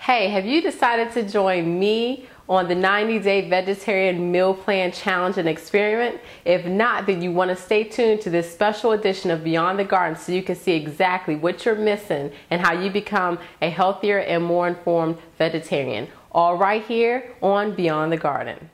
Hey, have you decided to join me on the 90-day vegetarian meal plan challenge and experiment? If not, then you want to stay tuned to this special edition of Beyond the Garden so you can see exactly what you're missing and how you become a healthier and more informed vegetarian. All right here on Beyond the Garden.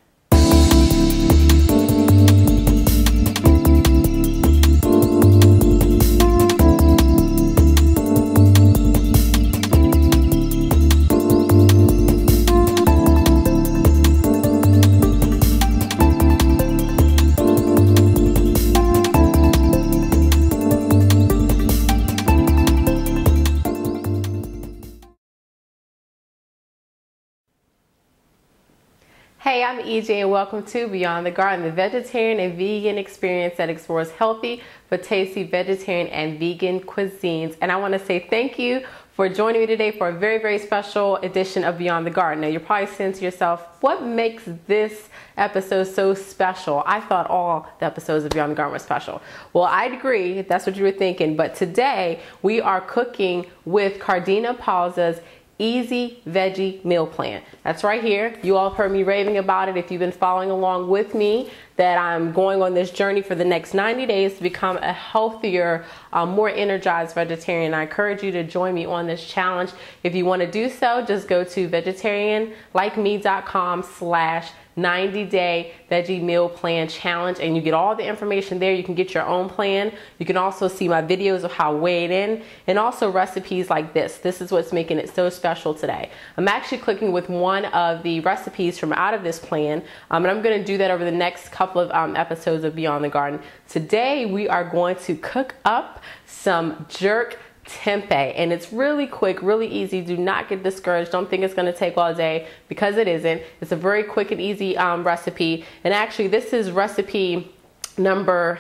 Hey, I'm EJ and welcome to Beyond the Garden, the vegetarian and vegan experience that explores healthy but tasty vegetarian and vegan cuisines. And I want to say thank you for joining me today for a very, very special edition of Beyond the Garden. Now, you're probably saying to yourself, what makes this episode so special? I thought all the episodes of Beyond the Garden were special. Well, I'd agree if that's what you were thinking, but today we are cooking with Cardina Palza's Easy Veggie Meal Plan. That's right here. You all have heard me raving about it if you've been following along with me, that I'm going on this journey for the next 90 days to become a healthier, more energized vegetarian. I encourage you to join me on this challenge. If you want to do so, just go to vegetarianlikeme.com/90-day veggie meal plan challenge, and you get all the information there. You can get your own plan. You can also see my videos of how I weigh it in, and also recipes like this. This is what's making it so special today. I'm actually cooking with one of the recipes from out of this plan, and I'm going to do that over the next couple of episodes of Beyond the Garden. Today we are going to cook up some jerk tempeh, and it's really quick, really easy. Do not get discouraged. Don't think it's going to take all day, because it isn't. It's a very quick and easy recipe, and actually this is recipe number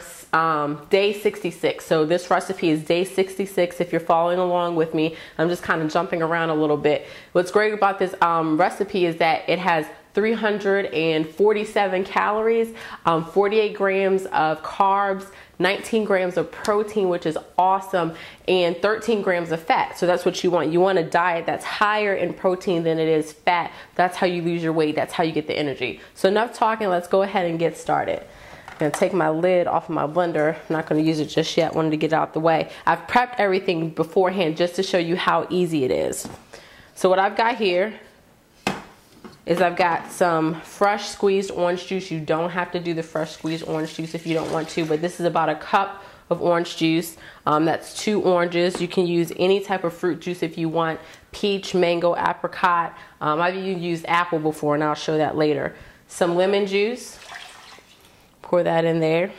day 66. So this recipe is day 66 if you're following along with me. I'm just kind of jumping around a little bit. What's great about this recipe is that it has 347 calories, 48 grams of carbs, 19 grams of protein, which is awesome, and 13 grams of fat. So that's what you want. You want a diet that's higher in protein than it is fat. That's how you lose your weight. That's how you get the energy. So enough talking. Let's go ahead and get started. I'm going to take my lid off of my blender. I'm not going to use it just yet. Wanted to get it out the way. I've prepped everything beforehand just to show you how easy it is. So what I've got here is I've got some fresh squeezed orange juice. You don't have to do the fresh squeezed orange juice if you don't want to, but this is about a cup of orange juice. That's 2 oranges. You can use any type of fruit juice if you want: peach, mango, apricot. I've even used apple before, and I'll show that later. Some lemon juice. Pour that in there.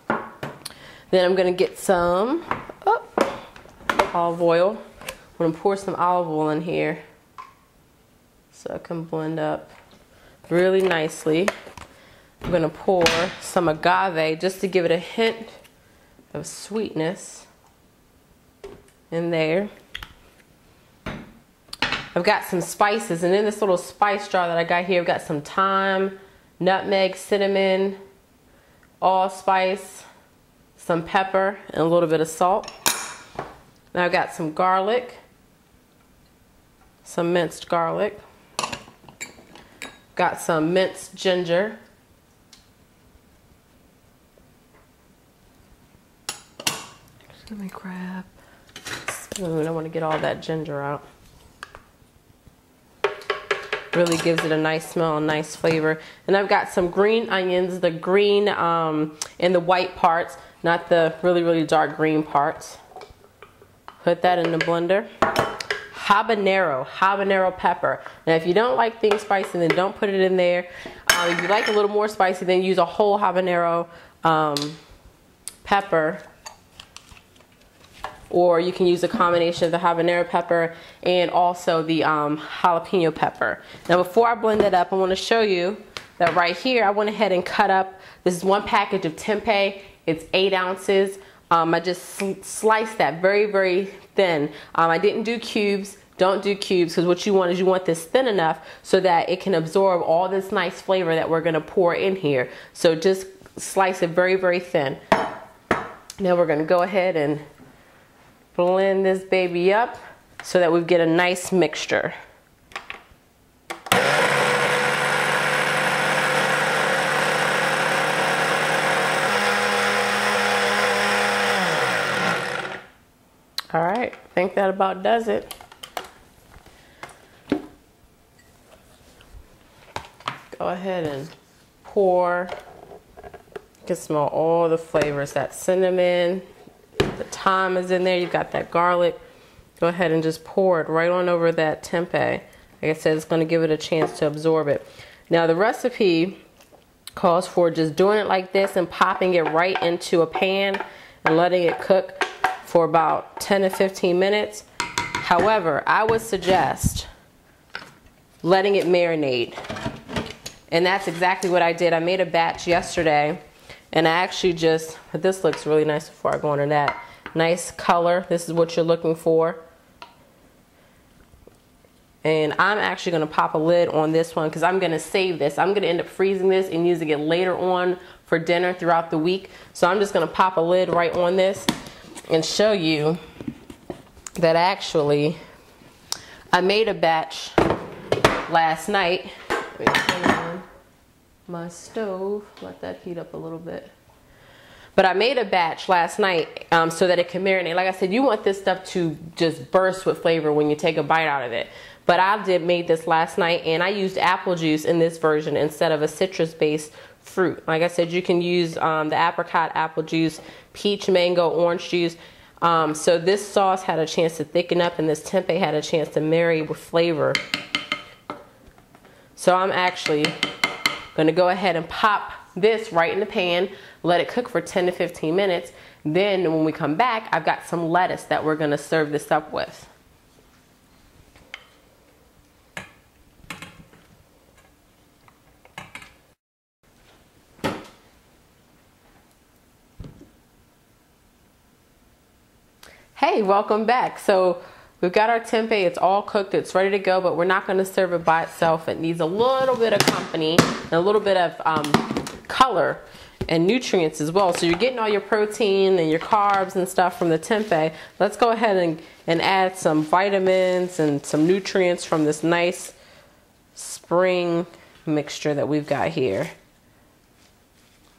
Then I'm going to get some olive oil. I'm going to pour some olive oil in here so I can blend up really nicely. I'm going to pour some agave just to give it a hint of sweetness in there. I've got some spices, and in this little spice jar that I got here, I've got some thyme, nutmeg, cinnamon, allspice, some pepper, and a little bit of salt. Now I've got some garlic, some minced garlic. Got some minced ginger. Let me grab a spoon. I want to get all that ginger out. Really gives it a nice smell, a nice flavor. And I've got some green onions, the green and the white parts, not the really, really dark green parts. Put that in the blender. Habanero pepper. Now, if you don't like things spicy, then don't put it in there. If you like a little more spicy, then use a whole habanero pepper. Or you can use a combination of the habanero pepper and also the jalapeno pepper. Now, before I blend it up, I want to show you that right here, I went ahead and cut up, this is 1 package of tempeh. It's 8 ounces. I just sliced that very, very thin. I didn't do cubes. Don't do cubes, because what you want is you want this thin enough so that it can absorb all this nice flavor that we're going to pour in here. So just slice it very, very thin. Now we're going to go ahead and blend this baby up so that we get a nice mixture. All right, I think that about does it. Go ahead and pour. You can smell all the flavors. That cinnamon, the thyme is in there. You've got that garlic. Go ahead and just pour it right on over that tempeh. Like I said, it's going to give it a chance to absorb it. Now the recipe calls for just doing it like this and popping it right into a pan and letting it cook for about 10 to 15 minutes. However, I would suggest letting it marinate. And that's exactly what I did. I made a batch yesterday, and I actually just, this looks really nice before I go into that. Nice color. This is what you're looking for. And I'm actually going to pop a lid on this one because I'm going to save this. I'm going to end up freezing this and using it later on for dinner throughout the week. So I'm just going to pop a lid right on this and show you that actually I made a batch last night. Let me turn on my stove, let that heat up a little bit. But I made a batch last night so that it can marinate. Like I said, you want this stuff to just burst with flavor when you take a bite out of it. But I made this last night, and I used apple juice in this version instead of a citrus-based fruit. Like I said, you can use the apricot apple juice, peach, mango, orange juice. So this sauce had a chance to thicken up, and this tempeh had a chance to marry with flavor. So I'm actually going to go ahead and pop this right in the pan, let it cook for 10 to 15 minutes. Then when we come back, I've got some lettuce that we're going to serve this up with. Hey, welcome back. So we've got our tempeh, it's all cooked, it's ready to go, but we're not going to serve it by itself. It needs a little bit of company and a little bit of color and nutrients as well. So you're getting all your protein and your carbs and stuff from the tempeh. Let's go ahead and add some vitamins and some nutrients from this nice spring mixture that we've got here.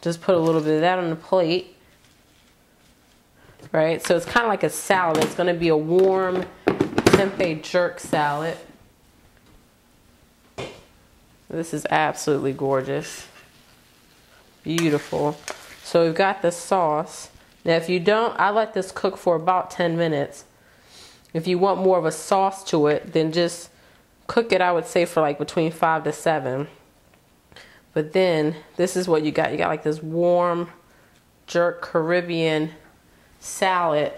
Just put a little bit of that on the plate. Right, so it's kind of like a salad. It's going to be a warm tempeh jerk salad. This is absolutely gorgeous. Beautiful. So we've got the sauce. Now if you don't, I let this cook for about 10 minutes. If you want more of a sauce to it, then just cook it, I would say, for like between 5 to 7. But then this is what you got. You got like this warm jerk Caribbean salad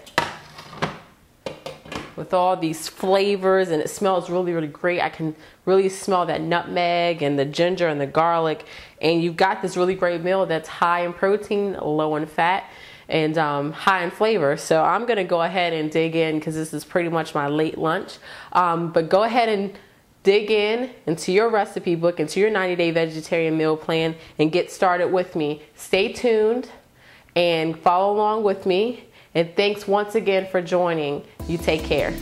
with all these flavors, and it smells really, really great. I can really smell that nutmeg and the ginger and the garlic, and you've got this really great meal that's high in protein, low in fat, and high in flavor. So I'm gonna go ahead and dig in because this is pretty much my late lunch, but go ahead and dig into your recipe book, into your 90-day vegetarian meal plan, and get started with me. Stay tuned and follow along with me. And thanks once again for joining. You take care.